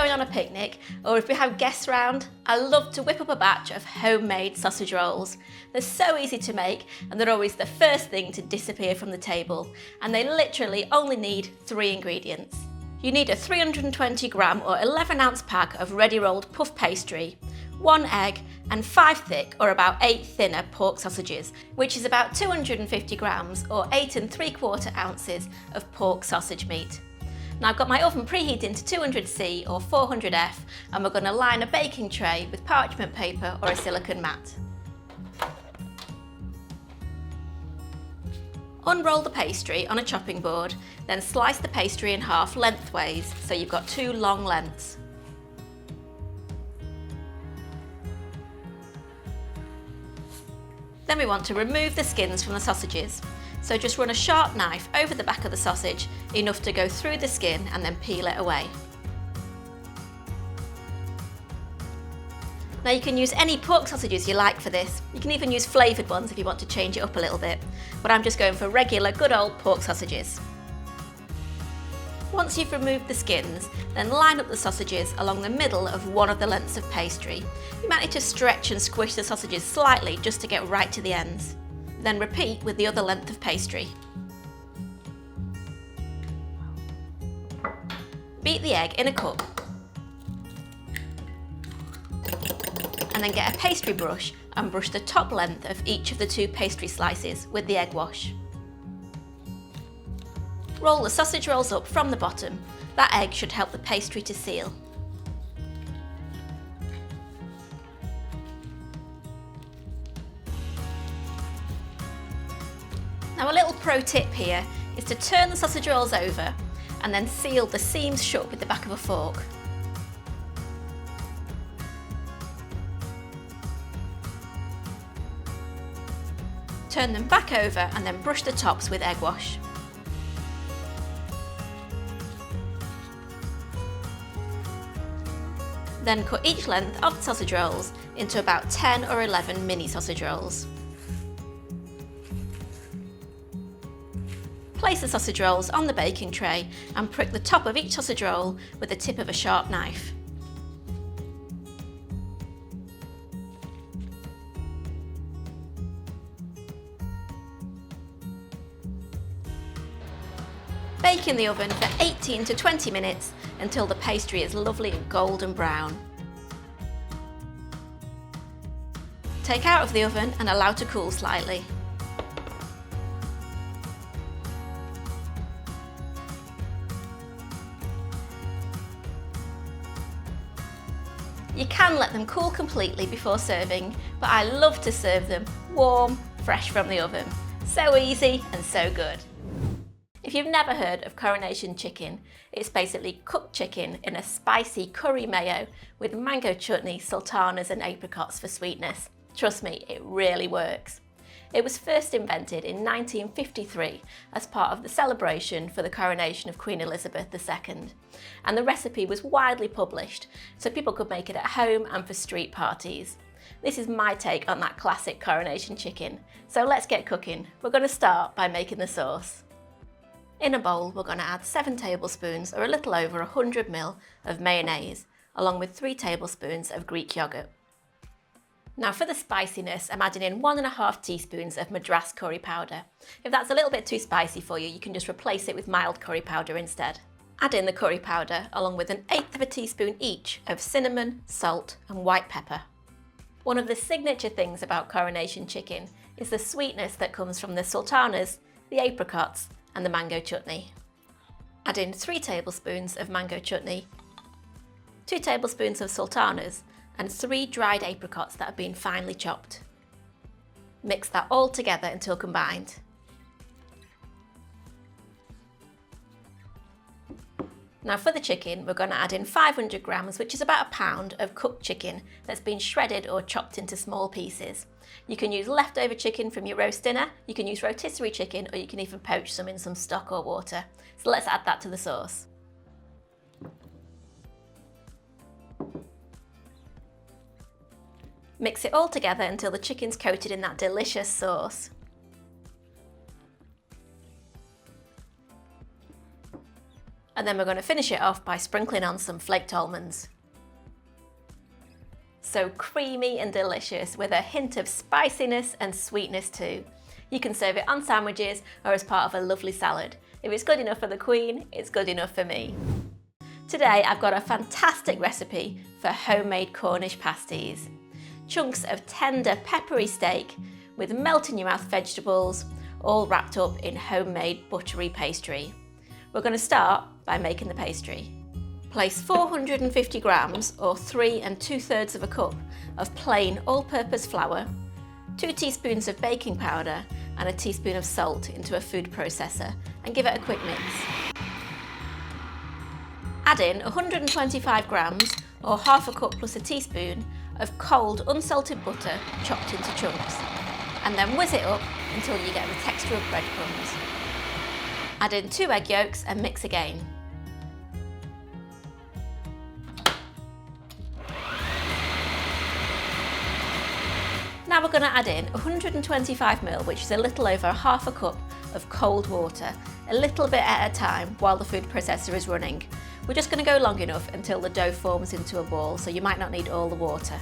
going on a picnic or if we have guests round, I love to whip up a batch of homemade sausage rolls. They're so easy to make and they're always the first thing to disappear from the table, and they literally only need 3 ingredients. You need a 320 gram or 11 ounce pack of ready rolled puff pastry, 1 egg and 5 thick or about 8 thinner pork sausages, which is about 250 grams or 8 3/4 ounces of pork sausage meat. Now I've got my oven preheating to 200C or 400F, and we're going to line a baking tray with parchment paper or a silicone mat. Unroll the pastry on a chopping board, then slice the pastry in half lengthways so you've got 2 long lengths. Then we want to remove the skins from the sausages. So just run a sharp knife over the back of the sausage, enough to go through the skin, and then peel it away. Now you can use any pork sausages you like for this. You can even use flavoured ones if you want to change it up a little bit, but I'm just going for regular good old pork sausages. Once you've removed the skins, then line up the sausages along the middle of one of the lengths of pastry. You might need to stretch and squish the sausages slightly just to get right to the ends. Then repeat with the other length of pastry. Beat the egg in a cup. And then get a pastry brush and brush the top length of each of the 2 pastry slices with the egg wash. Roll the sausage rolls up from the bottom. That egg should help the pastry to seal. Now a little pro tip here is to turn the sausage rolls over and then seal the seams shut with the back of a fork. Turn them back over and then brush the tops with egg wash. Then cut each length of the sausage rolls into about 10 or 11 mini sausage rolls. Place the sausage rolls on the baking tray and prick the top of each sausage roll with the tip of a sharp knife. Bake in the oven for 18 to 20 minutes until the pastry is lovely and golden brown. Take out of the oven and allow to cool slightly. You can let them cool completely before serving, but I love to serve them warm, fresh from the oven. So easy and so good. If you've never heard of Coronation chicken, it's basically cooked chicken in a spicy curry mayo with mango chutney, sultanas and apricots for sweetness. Trust me, it really works. It was first invented in 1953 as part of the celebration for the coronation of Queen Elizabeth II, and the recipe was widely published so people could make it at home and for street parties. This is my take on that classic Coronation chicken, so let's get cooking. We're going to start by making the sauce. In a bowl, we're going to add 7 tablespoons or a little over 100 ml of mayonnaise, along with 3 tablespoons of Greek yogurt. Now for the spiciness, I'm adding in 1.5 teaspoons of Madras curry powder. If that's a little bit too spicy for you, you can just replace it with mild curry powder instead. Add in the curry powder along with 1/8 teaspoon each of cinnamon, salt and white pepper. One of the signature things about Coronation chicken is the sweetness that comes from the sultanas, the apricots and the mango chutney. Add in 3 tablespoons of mango chutney, 2 tablespoons of sultanas and 3 dried apricots that have been finely chopped. Mix that all together until combined. Now for the chicken, we're going to add in 500 grams, which is about a pound of cooked chicken that's been shredded or chopped into small pieces. You can use leftover chicken from your roast dinner, you can use rotisserie chicken, or you can even poach some in some stock or water. So let's add that to the sauce. Mix it all together until the chicken's coated in that delicious sauce. And then we're going to finish it off by sprinkling on some flaked almonds. So creamy and delicious with a hint of spiciness and sweetness too. You can serve it on sandwiches or as part of a lovely salad. If it's good enough for the Queen, it's good enough for me. Today I've got a fantastic recipe for homemade Cornish pasties. Chunks of tender peppery steak with melt-in-your-mouth vegetables, all wrapped up in homemade buttery pastry. We're going to start by making the pastry. Place 450 grams or 3 2/3 cup of plain all-purpose flour, 2 teaspoons of baking powder and a teaspoon of salt into a food processor and give it a quick mix. Add in 125 grams or half a cup plus a teaspoon of cold unsalted butter chopped into chunks, and then whiz it up until you get the texture of breadcrumbs. Add in 2 egg yolks and mix again. Now we're going to add in 125 ml, which is a little over half a cup of cold water, a little bit at a time while the food processor is running. We're just going to go long enough until the dough forms into a ball, so you might not need all the water.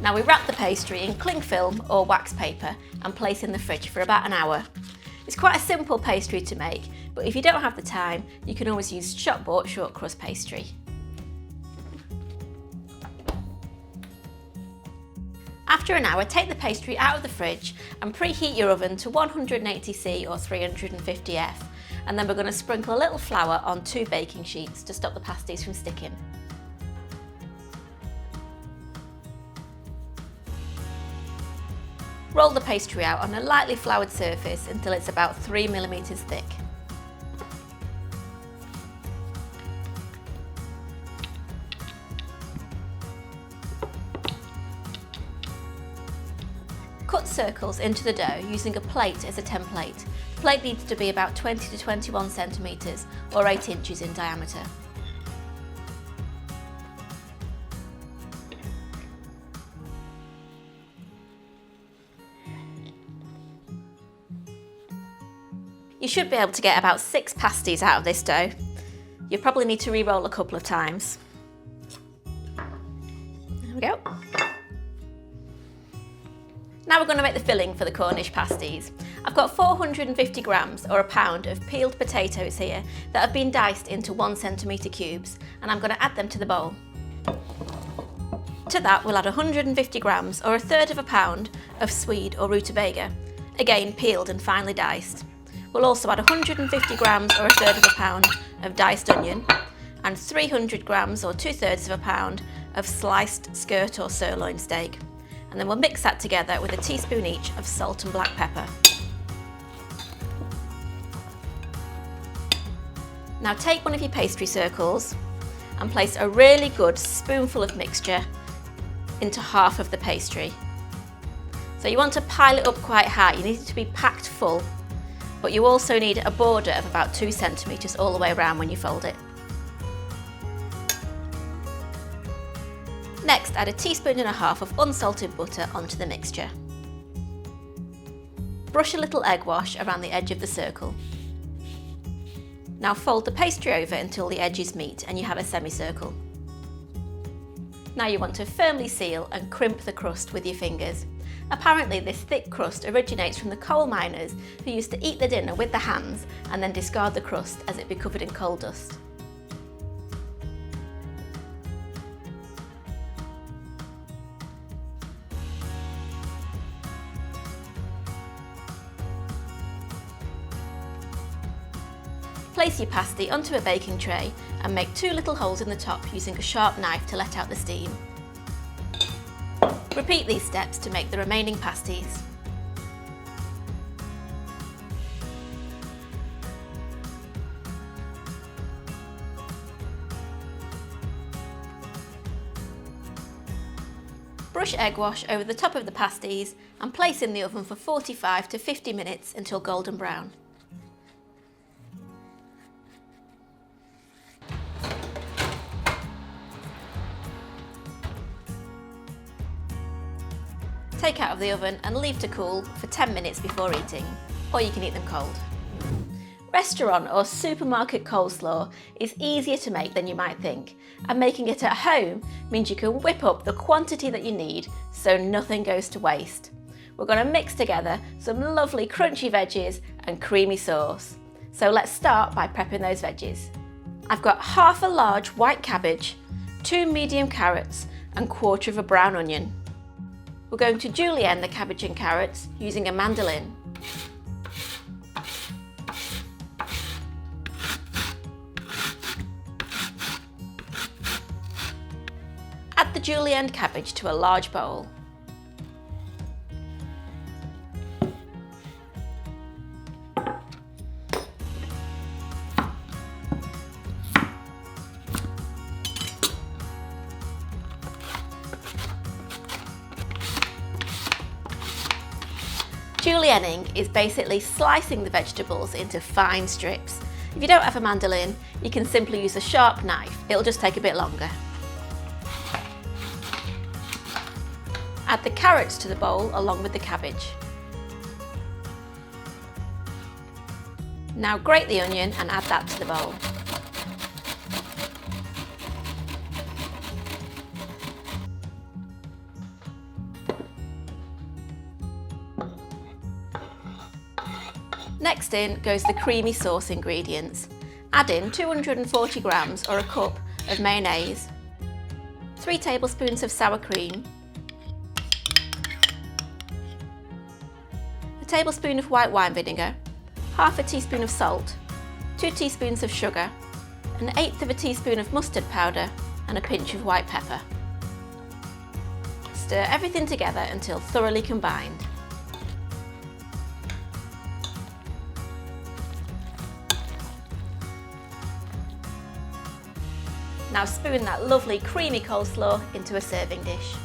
Now we wrap the pastry in cling film or wax paper and place in the fridge for about an hour. It's quite a simple pastry to make, but if you don't have the time, you can always use shop-bought short crust pastry. After an hour, take the pastry out of the fridge and preheat your oven to 180°C or 350°F, and then we're going to sprinkle a little flour on 2 baking sheets to stop the pasties from sticking. Roll the pastry out on a lightly floured surface until it's about 3 mm thick. Cut circles into the dough using a plate as a template. The plate needs to be about 20 to 21 centimetres or 8 inches in diameter. You should be able to get about 6 pasties out of this dough. You probably need to re-roll a couple of times. There we go. Now we're going to make the filling for the Cornish pasties. I've got 450 grams or a pound of peeled potatoes here that have been diced into 1 centimetre cubes, and I'm going to add them to the bowl. To that we'll add 150 grams or 1/3 pound of swede or rutabaga, again peeled and finely diced. We'll also add 150 grams or 1/3 pound of diced onion and 300 grams or 2/3 pound of sliced skirt or sirloin steak. And then we'll mix that together with a teaspoon each of salt and black pepper. Now take one of your pastry circles and place a really good spoonful of mixture into half of the pastry. So you want to pile it up quite high, you need it to be packed full. But you also need a border of about 2 centimetres all the way around when you fold it. Next, add a teaspoon and a half of unsalted butter onto the mixture. Brush a little egg wash around the edge of the circle. Now fold the pastry over until the edges meet and you have a semicircle. Now you want to firmly seal and crimp the crust with your fingers. Apparently this thick crust originates from the coal miners who used to eat their dinner with their hands and then discard the crust as it be covered in coal dust. Place your pasty onto a baking tray and make 2 little holes in the top using a sharp knife to let out the steam. Repeat these steps to make the remaining pasties. Brush egg wash over the top of the pasties and place in the oven for 45 to 50 minutes until golden brown. Take out of the oven and leave to cool for 10 minutes before eating, or you can eat them cold. Restaurant or supermarket coleslaw is easier to make than you might think, and making it at home means you can whip up the quantity that you need so nothing goes to waste. We're going to mix together some lovely crunchy veggies and creamy sauce. So let's start by prepping those veggies. I've got half a large white cabbage, 2 medium carrots and 1/4 of a brown onion. We're going to julienne the cabbage and carrots using a mandolin. Add the julienned cabbage to a large bowl. Julienning is basically slicing the vegetables into fine strips. If you don't have a mandolin, you can simply use a sharp knife. It'll just take a bit longer. Add the carrots to the bowl along with the cabbage. Now grate the onion and add that to the bowl. Next in goes the creamy sauce ingredients. Add in 240 grams or a cup of mayonnaise, 3 tablespoons of sour cream, a tablespoon of white wine vinegar, half a teaspoon of salt, 2 teaspoons of sugar, 1/8 teaspoon of mustard powder and a pinch of white pepper. Stir everything together until thoroughly combined. Now spoon that lovely creamy coleslaw into a serving dish.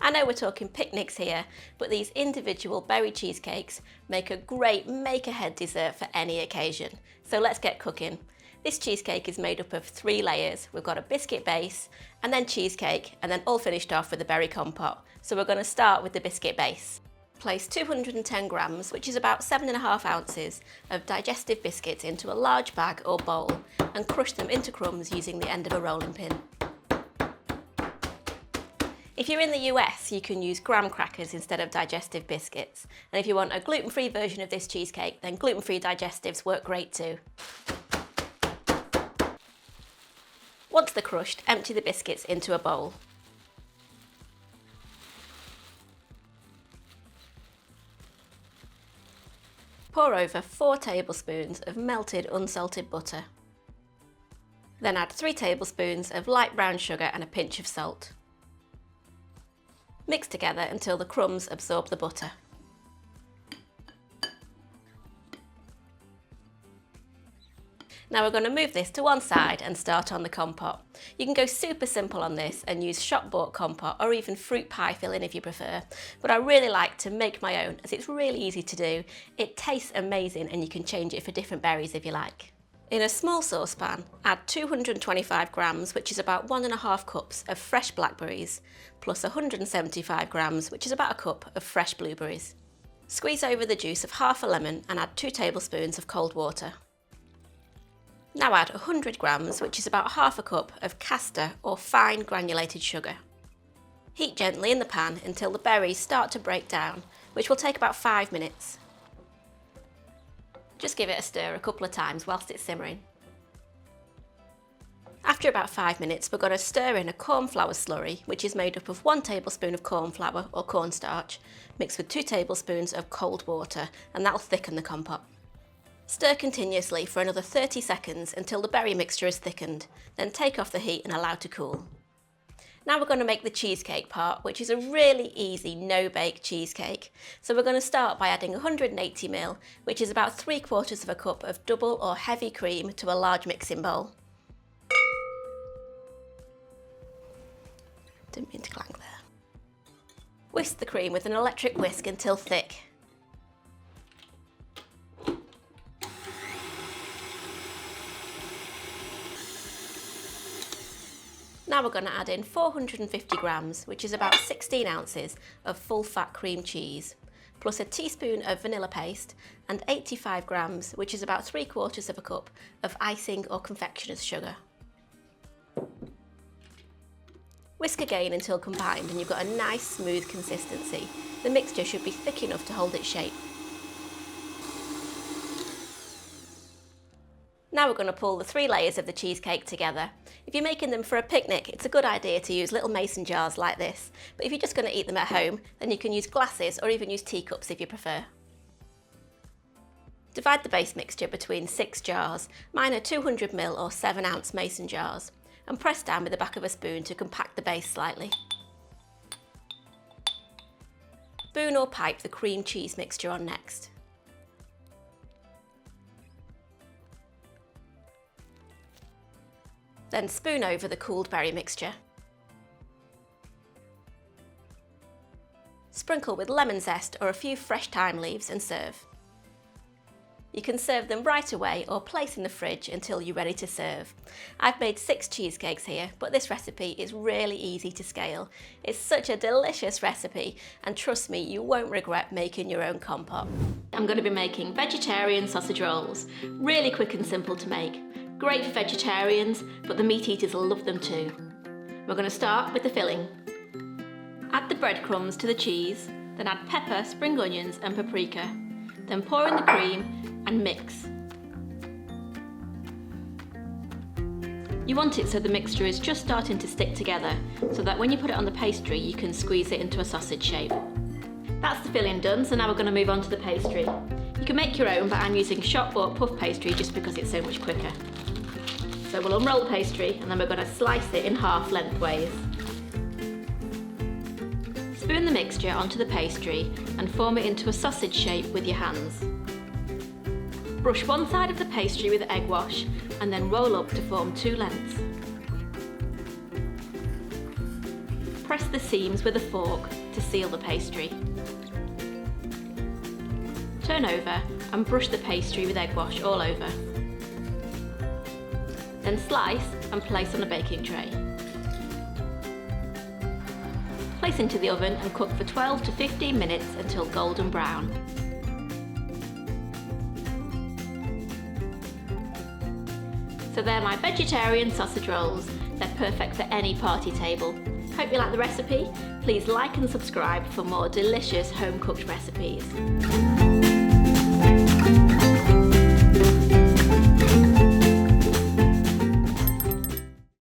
I know we're talking picnics here, but these individual berry cheesecakes make a great make-ahead dessert for any occasion. So let's get cooking. This cheesecake is made up of 3 layers. We've got a biscuit base, and then cheesecake, and then all finished off with a berry compote. So we're going to start with the biscuit base. Place 210 grams, which is about 7.5 ounces, of digestive biscuits into a large bag or bowl and crush them into crumbs using the end of a rolling pin. If you're in the US, you can use graham crackers instead of digestive biscuits. And if you want a gluten-free version of this cheesecake, then gluten-free digestives work great too. Once they're crushed, empty the biscuits into a bowl. Pour over 4 tablespoons of melted unsalted butter. Then add 3 tablespoons of light brown sugar and a pinch of salt. Mix together until the crumbs absorb the butter. Now we're going to move this to one side and start on the compote. You can go super simple on this and use shop-bought compote or even fruit pie filling if you prefer, but I really like to make my own as it's really easy to do. It tastes amazing and you can change it for different berries if you like. In a small saucepan, add 225 grams, which is about 1.5 cups of fresh blackberries, plus 175 grams, which is about a cup of fresh blueberries. Squeeze over the juice of half a lemon and add 2 tablespoons of cold water. Now add 100 grams, which is about half a cup of castor or fine granulated sugar. Heat gently in the pan until the berries start to break down, which will take about 5 minutes. Just give it a stir a couple of times whilst it's simmering. After about 5 minutes, we're going to stir in a cornflour slurry, which is made up of 1 tablespoon of corn flour or cornstarch, mixed with 2 tablespoons of cold water, and that'll thicken the compote. Stir continuously for another 30 seconds until the berry mixture is thickened, then take off the heat and allow to cool. Now we're going to make the cheesecake part, which is a really easy no-bake cheesecake. So we're going to start by adding 180 ml, which is about 3/4 of a cup of double or heavy cream to a large mixing bowl. Didn't mean to clang there. Whisk the cream with an electric whisk until thick. Now we're going to add in 450 grams, which is about 16 ounces of full fat cream cheese, plus a teaspoon of vanilla paste and 85 grams, which is about 3/4 of a cup of icing or confectioner's sugar. Whisk again until combined and you've got a nice smooth consistency. The mixture should be thick enough to hold its shape. Now we're going to pull the 3 layers of the cheesecake together. If you're making them for a picnic, it's a good idea to use little mason jars like this. But if you're just going to eat them at home, then you can use glasses or even use teacups if you prefer. Divide the base mixture between 6 jars. Mine are 200 ml or 7 ounce mason jars. And press down with the back of a spoon to compact the base slightly. Spoon or pipe the cream cheese mixture on next. Then spoon over the cooled berry mixture. Sprinkle with lemon zest or a few fresh thyme leaves and serve. You can serve them right away or place in the fridge until you're ready to serve. I've made 6 cheesecakes here, but this recipe is really easy to scale. It's such a delicious recipe, and trust me, you won't regret making your own compote. I'm going to be making vegetarian sausage rolls. Really quick and simple to make. Great for vegetarians, but the meat eaters will love them too. We're going to start with the filling. Add the breadcrumbs to the cheese, then add pepper, spring onions and paprika. Then pour in the cream and mix. You want it so the mixture is just starting to stick together, so that when you put it on the pastry you can squeeze it into a sausage shape. That's the filling done, so now we're going to move on to the pastry. You can make your own, but I'm using shop-bought puff pastry just because it's so much quicker. So we'll unroll the pastry and then we're going to slice it in half lengthways. Spoon the mixture onto the pastry and form it into a sausage shape with your hands. Brush one side of the pastry with egg wash and then roll up to form 2 lengths. Press the seams with a fork to seal the pastry. Turn over and brush the pastry with egg wash all over. Then slice and place on a baking tray. Place into the oven and cook for 12 to 15 minutes until golden brown. So they're my vegetarian sausage rolls. They're perfect for any party table. Hope you like the recipe. Please like and subscribe for more delicious home-cooked recipes.